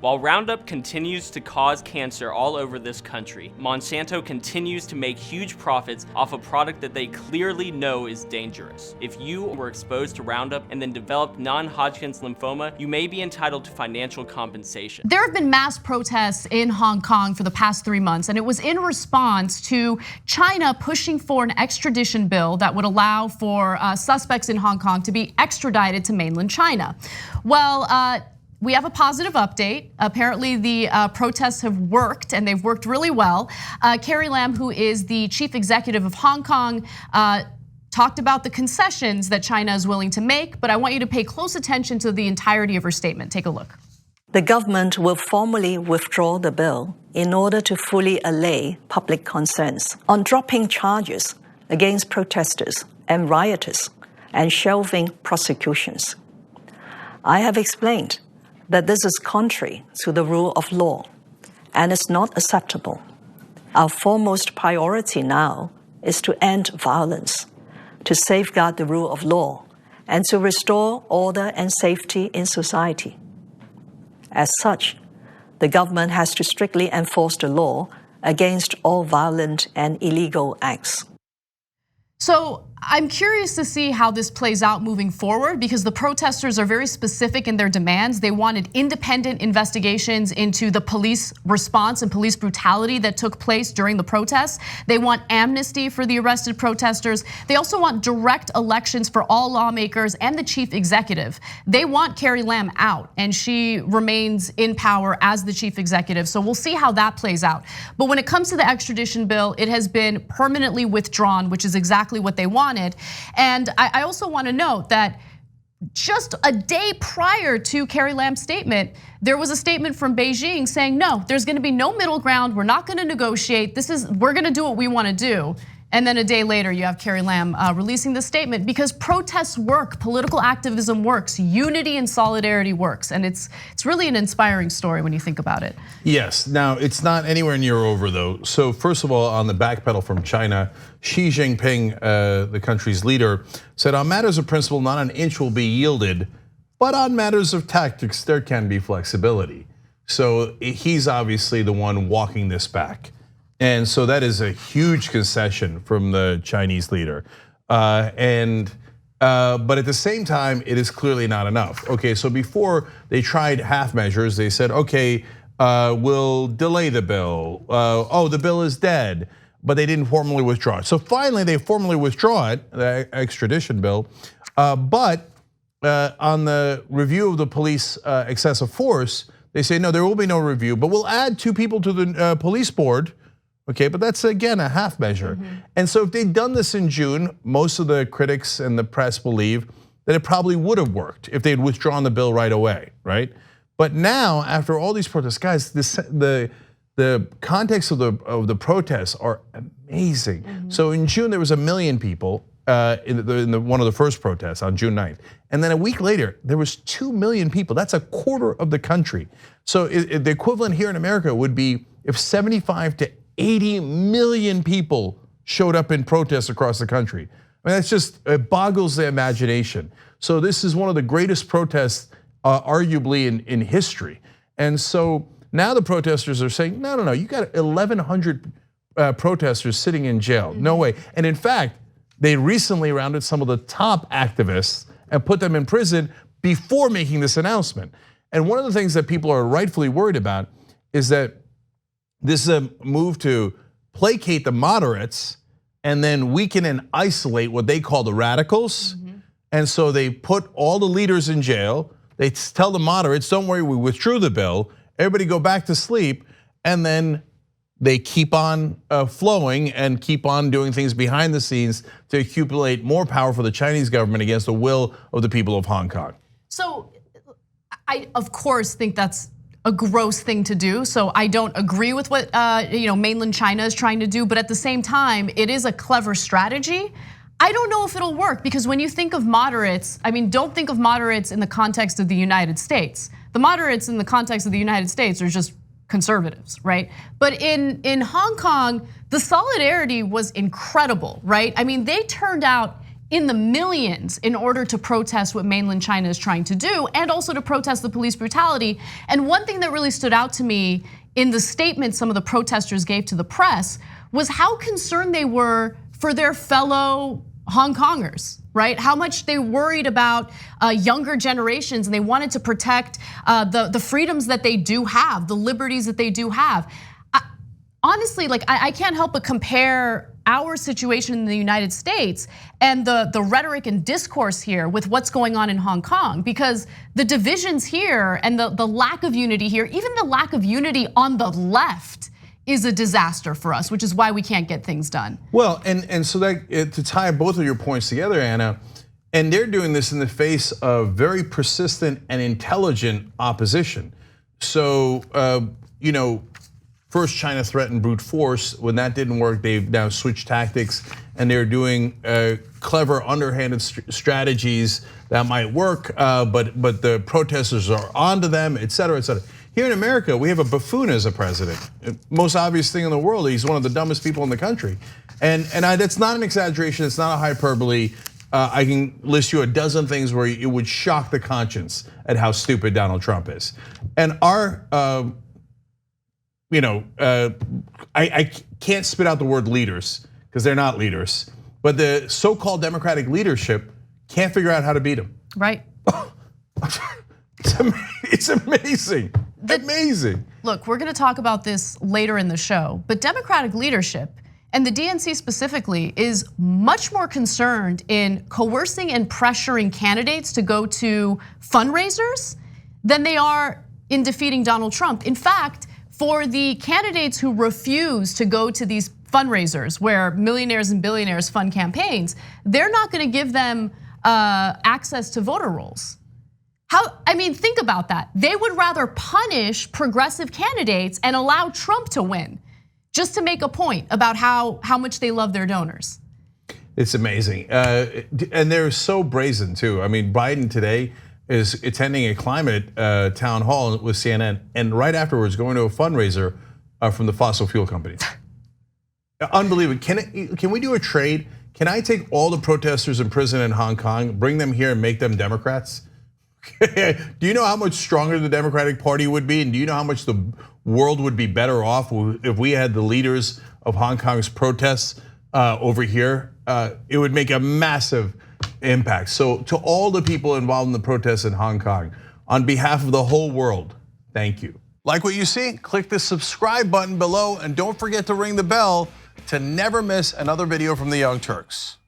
While Roundup continues to cause cancer all over this country, Monsanto continues to make huge profits off a product that they clearly know is dangerous. If you were exposed to Roundup and then developed non-Hodgkin's lymphoma, you may be entitled to financial compensation. There have been mass protests in Hong Kong for the past 3 months, and it was in response to China pushing for an extradition bill that would allow for suspects in Hong Kong to be extradited to mainland China. Well, we have a positive update. Apparently the protests have worked, and they've worked really well. Carrie Lam, who is the chief executive of Hong Kong, talked about the concessions that China is willing to make, but I want you to pay close attention to the entirety of her statement. Take a look. The government will formally withdraw the bill in order to fully allay public concerns on dropping charges against protesters and rioters and shelving prosecutions. I have explained that this is contrary to the rule of law and is not acceptable. Our foremost priority now is to end violence, to safeguard the rule of law, and to restore order and safety in society. As such, the government has to strictly enforce the law against all violent and illegal acts. So I'm curious to see how this plays out moving forward, because the protesters are very specific in their demands. They wanted independent investigations into the police response and police brutality that took place during the protests. They want amnesty for the arrested protesters. They also want direct elections for all lawmakers and the chief executive. They want Carrie Lam out, and she remains in power as the chief executive. So we'll see how that plays out. But when it comes to the extradition bill, it has been permanently withdrawn, which is exactly what they wanted. And I also want to note that just a day prior to Carrie Lam's statement, there was a statement from Beijing saying, no, there's going to be no middle ground. We're not going to negotiate. We're going to do what we want to do. And then a day later, you have Carrie Lam releasing the statement, because protests work, political activism works, unity and solidarity works. And it's really an inspiring story when you think about it. Yes, now it's not anywhere near over though. So first of all, on the backpedal from China, Xi Jinping, the country's leader, said on matters of principle, not an inch will be yielded, but on matters of tactics, there can be flexibility. So he's obviously the one walking this back. And so that is a huge concession from the Chinese leader. But at the same time, it is clearly not enough. Okay, so before they tried half measures, they said, okay, we'll delay the bill. The bill is dead, but they didn't formally withdraw it. So finally, they formally withdraw it, the extradition bill. But on the review of the police excessive force, they say, no, there will be no review, but we'll add 2 people to the police board. Okay, but that's again a half measure. And so if they'd done this in June, most of the critics and the press believe that it probably would have worked if they'd withdrawn the bill right away, right? But now, after all these protests, guys, the context of the protests are amazing. So in June, there was 1 million people in one of the first protests on June 9th. And then a week later, there was 2 million people. That's a quarter of the country. So the equivalent here in America would be if 75 to 80 million people showed up in protests across the country. I mean, that's just, it boggles the imagination. So this is one of the greatest protests, arguably in history. And so now the protesters are saying, no, you got 1,100 protesters sitting in jail, no way. And in fact, they recently rounded some of the top activists and put them in prison before making this announcement. And one of the things that people are rightfully worried about is that this is a move to placate the moderates and then weaken and isolate what they call the radicals. And so they put all the leaders in jail. They tell the moderates, don't worry, we withdrew the bill. Everybody go back to sleep. And then they keep on flowing and keep on doing things behind the scenes to accumulate more power for the Chinese government against the will of the people of Hong Kong. So I, of course, think that's a gross thing to do. So I don't agree with what mainland China is trying to do, but at the same time, it is a clever strategy. I don't know if it'll work, because when you think of moderates, I mean, don't think of moderates in the context of the United States. The moderates in the context of the United States are just conservatives, right? But in Hong Kong, the solidarity was incredible, right? I mean, they turned out in the millions in order to protest what mainland China is trying to do, and also to protest the police brutality. And one thing that really stood out to me in the statement some of the protesters gave to the press was how concerned they were for their fellow Hong Kongers, right? How much they worried about younger generations, and they wanted to protect the freedoms that they do have, the liberties that they do have. Honestly, like I can't help but compare our situation in the United States and the rhetoric and discourse here with what's going on in Hong Kong, because the divisions here and the lack of unity here, even the lack of unity on the left, is a disaster for us, which is why we can't get things done. Well, and so that to tie both of your points together, Anna, and they're doing this in the face of very persistent and intelligent opposition. So, first China threatened brute force. When that didn't work, they've now switched tactics, and they're doing clever, underhanded strategies that might work, but the protesters are onto them, et cetera, et cetera. Here in America, we have a buffoon as a president. Most obvious thing in the world, he's one of the dumbest people in the country. And that's not an exaggeration, it's not a hyperbole. I can list you a dozen things where it would shock the conscience at how stupid Donald Trump is. And our, I can't spit out the word leaders, because they're not leaders, but the so-called Democratic leadership can't figure out how to beat him. Right. It's amazing. Amazing. Look, we're gonna talk about this later in the show, but Democratic leadership, and the DNC specifically, is much more concerned in coercing and pressuring candidates to go to fundraisers than they are in defeating Donald Trump. In fact, for the candidates who refuse to go to these fundraisers where millionaires and billionaires fund campaigns, they're not gonna give them access to voter rolls. Think about that. They would rather punish progressive candidates and allow Trump to win, just to make a point about how much they love their donors. It's amazing, and they're so brazen too. I mean, Biden today is attending a climate town hall with CNN, and right afterwards going to a fundraiser from the fossil fuel companies. Unbelievable. Can we do a trade? Can I take all the protesters in prison in Hong Kong, bring them here, and make them Democrats? Do you know how much stronger the Democratic Party would be? And do you know how much the world would be better off if we had the leaders of Hong Kong's protests over here? It would make a massive impact. So to all the people involved in the protests in Hong Kong, on behalf of the whole world, thank you. Like what you see? Click the subscribe button below, and don't forget to ring the bell to never miss another video from the Young Turks.